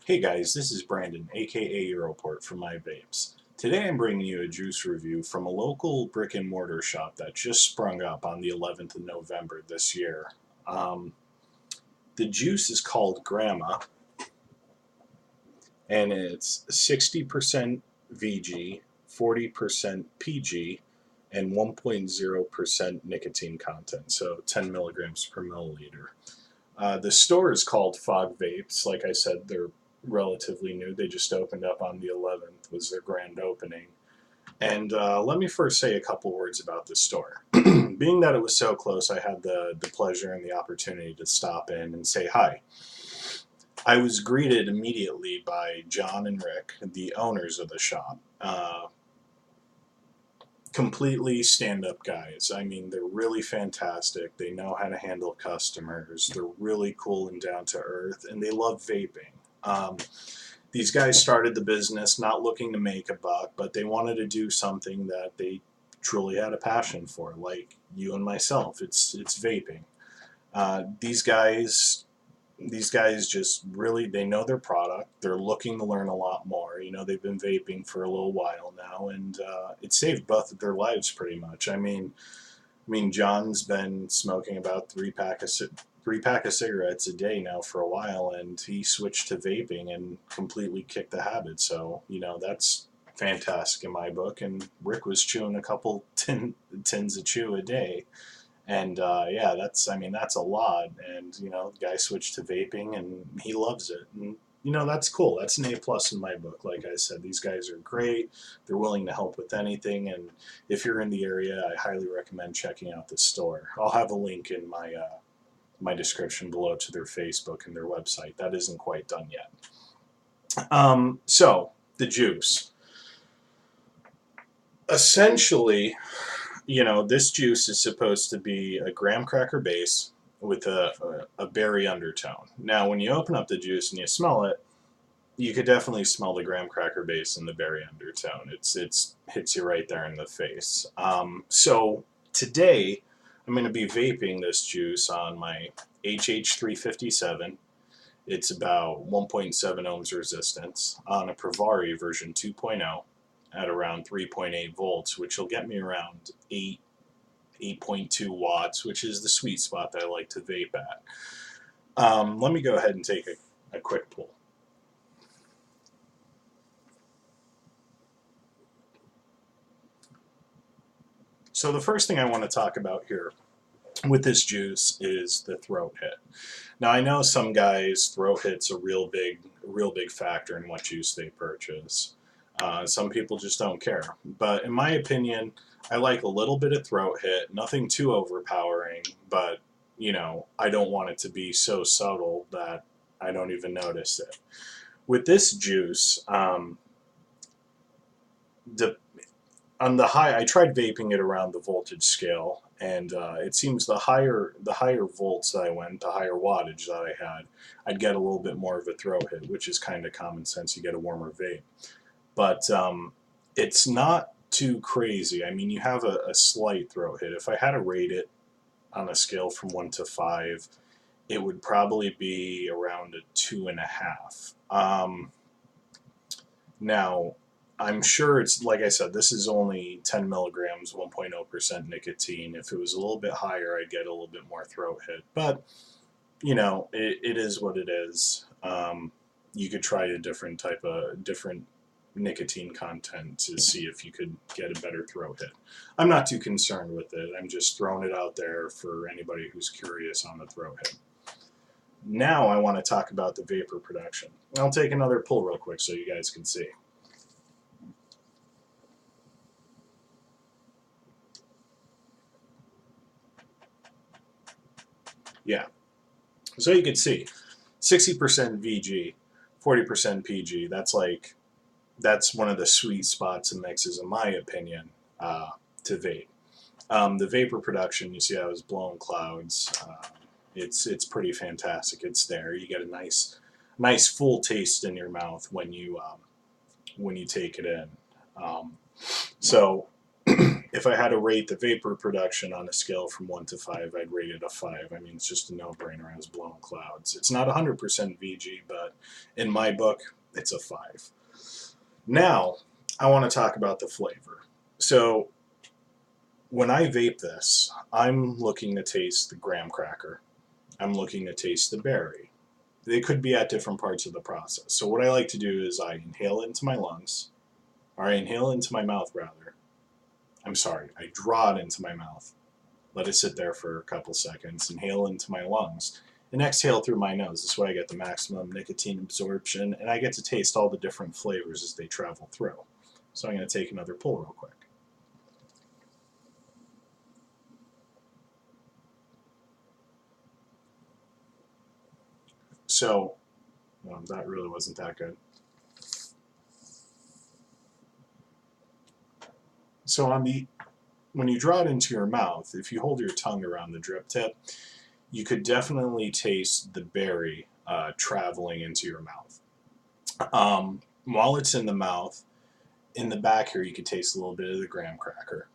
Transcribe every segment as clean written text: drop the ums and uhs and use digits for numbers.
Hey guys, this is Brandon, aka Europort from MyVapes. Today I'm bringing you a juice review from a local brick and mortar shop that just sprung up on the 11th of November this year. Um, the juice is called Grandma, and it's 60% VG, 40% PG, and 1.0% nicotine content, so 10 milligrams per milliliter. The store is called Fog Vapes. Like I said, they're relatively new. They just opened up on the 11th, was their grand opening. And let me first say a couple words about the store. Being that it was so close, I had the pleasure and the opportunity to stop in and say hi. I was greeted immediately by John and Rick, the owners of the shop. Completely stand-up guys. I mean, they're really fantastic. They know how to handle customers. They're really cool and down to earth, and they love vaping. These guys started the business not looking to make a buck, but they wanted to do something that they truly had a passion for, like you and myself. It's vaping. These guys just really, they know their product. They're looking to learn a lot more. You know, they've been vaping for a little while now, and it saved both of their lives pretty much. I mean, John's been smoking about three pack of cigarettes a day now for a while, and he switched to vaping and completely kicked the habit. So you know that's fantastic in my book. And Rick was chewing a couple tins of chew a day, and yeah, that's a lot. And you know, the guy switched to vaping, and he loves it. And you know, that's cool. That's an A+ in my book. Like I said, these guys are great. They're willing to help with anything. And if you're in the area, I highly recommend checking out the store. I'll have a link in my description below to their Facebook and their website. That isn't quite done yet. So the juice. Essentially, you know, this juice is supposed to be a graham cracker base with a berry undertone. Now, when you open up the juice and you smell it, you could definitely smell the graham cracker base and the berry undertone. It's hits you right there in the face. So today, I'm going to be vaping this juice on my HH357. It's about 1.7 ohms resistance on a Pravari version 2.0 at around 3.8 volts, which will get me around 8.2 watts, which is the sweet spot that I like to vape at. Let me go ahead and take a quick pull. So the first thing I want to talk about here with this juice is the throat hit. Now I know some guys throat hit's a real big factor in what juice they purchase. Some people just don't care. But in my opinion, I like a little bit of throat hit, nothing too overpowering, but you know, I don't want it to be so subtle that I don't even notice it. With this juice, the on the high, I tried vaping it around the voltage scale, and it seems the higher volts that I went, the higher wattage that I had, I'd get a little bit more of a throat hit, which is kind of common sense. You get a warmer vape, but it's not too crazy. I mean, you have a slight throat hit. If I had to rate it on a scale from 1 to 5, it would probably be around a 2.5. Now, I'm sure it's, like I said, this is only 10 milligrams, 1.0% nicotine. If it was a little bit higher, I'd get a little bit more throat hit. But, you know, it is what it is. You could try a different nicotine content to see if you could get a better throat hit. I'm not too concerned with it. I'm just throwing it out there for anybody who's curious on the throat hit. Now I want to talk about the vapor production. I'll take another pull real quick so you guys can see. Yeah, so you can see 60% VG, 40% PG. That's one of the sweet spots in mixes, in my opinion, to vape. The vapor production, you see, I was blowing clouds. It's pretty fantastic. It's there. You get a nice full taste in your mouth when you take it in. So if I had to rate the vapor production on a scale from 1 to 5, I'd rate it a 5. I mean, it's just a no-brainer. I was blowing clouds. It's not 100% VG, but in my book, it's a 5. Now, I want to talk about the flavor. So, when I vape this, I'm looking to taste the graham cracker. I'm looking to taste the berry. They could be at different parts of the process. So what I like to do is I inhale it into my lungs, or I inhale it into my mouth rather. I'm sorry, I draw it into my mouth, let it sit there for a couple seconds, inhale into my lungs, and exhale through my nose. This way I get the maximum nicotine absorption, and I get to taste all the different flavors as they travel through. So I'm going to take another pull real quick. So, that really wasn't that good. So when you draw it into your mouth, if you hold your tongue around the drip tip, you could definitely taste the berry traveling into your mouth. While it's in the mouth, in the back here, you could taste a little bit of the graham cracker.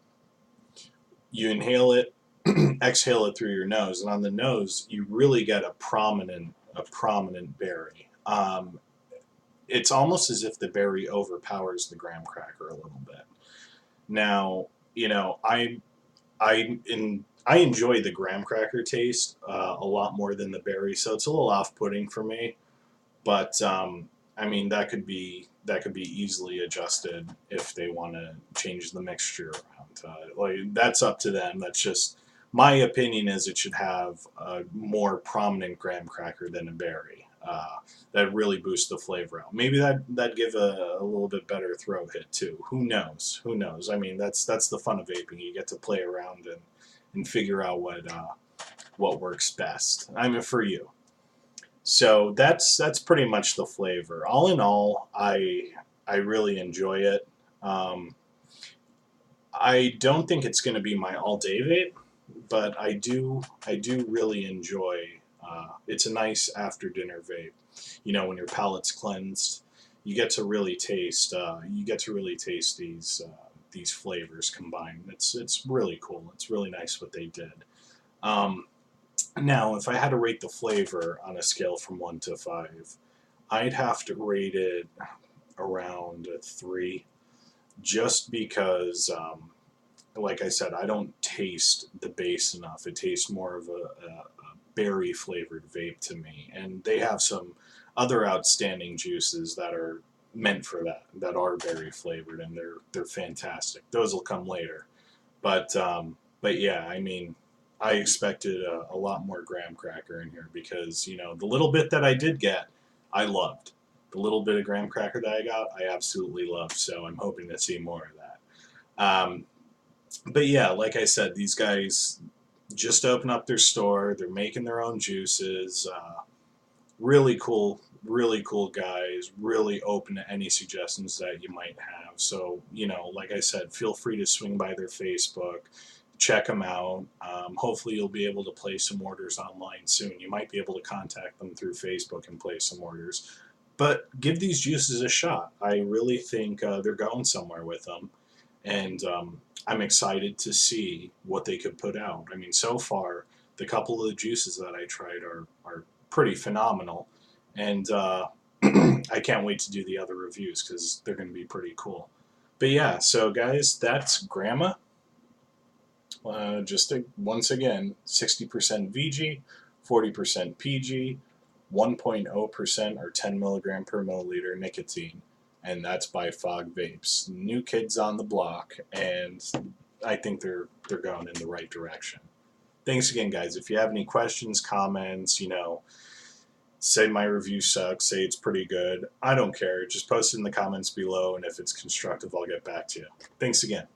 You inhale it, exhale it through your nose, and on the nose, you really get a prominent berry. It's almost as if the berry overpowers the graham cracker a little bit. Now, I enjoy the graham cracker taste a lot more than the berry, so it's a little off-putting for me. But I mean, that could be easily adjusted if they want to change the mixture around. Like, that's up to them. That's just my opinion. Is it should have a more prominent graham cracker than a berry. That really boosts the flavor out. Maybe that'd give a little bit better throat hit too. Who knows? Who knows? I mean, that's the fun of vaping. You get to play around and figure out what works best. I mean, for you. So that's pretty much the flavor. All in all, I really enjoy it. I don't think it's going to be my all-day vape, but I do really enjoy. It's a nice after-dinner vape. When your palate's cleansed, you get to really taste. These flavors combined. It's really cool. It's really nice what they did. Now, if I had to rate the flavor on a scale from 1 to 5, I'd have to rate it around a 3, just because, like I said, I don't taste the base enough. It tastes more of a berry flavored vape to me, and they have some other outstanding juices that are meant for that are berry flavored, and they're fantastic. Those will come later, but yeah, I mean, I expected a lot more graham cracker in here because the little bit that I did get, I loved. The little bit of graham cracker that I got, I absolutely loved. So I'm hoping to see more of that. But yeah, like I said, these guys just opened up their store. They're making their own juices. Really cool guys. Really open to any suggestions that you might have. So like I said, feel free to swing by their Facebook. Check them out. Hopefully you'll be able to place some orders online soon. You might be able to contact them through Facebook and place some orders. But give these juices a shot. I really think they're going somewhere with them. And I'm excited to see what they could put out. I mean, so far, the couple of the juices that I tried are pretty phenomenal. And I can't wait to do the other reviews because they're going to be pretty cool. But yeah, so guys, that's Grandma. Once again, 60% VG, 40% PG, 1.0% or 10 milligram per milliliter nicotine, and that's by Fog Vapes. New kids on the block, and I think they're going in the right direction. Thanks again, guys. If you have any questions, comments, say my review sucks, say it's pretty good. I don't care. Just post it in the comments below, and if it's constructive, I'll get back to you. Thanks again.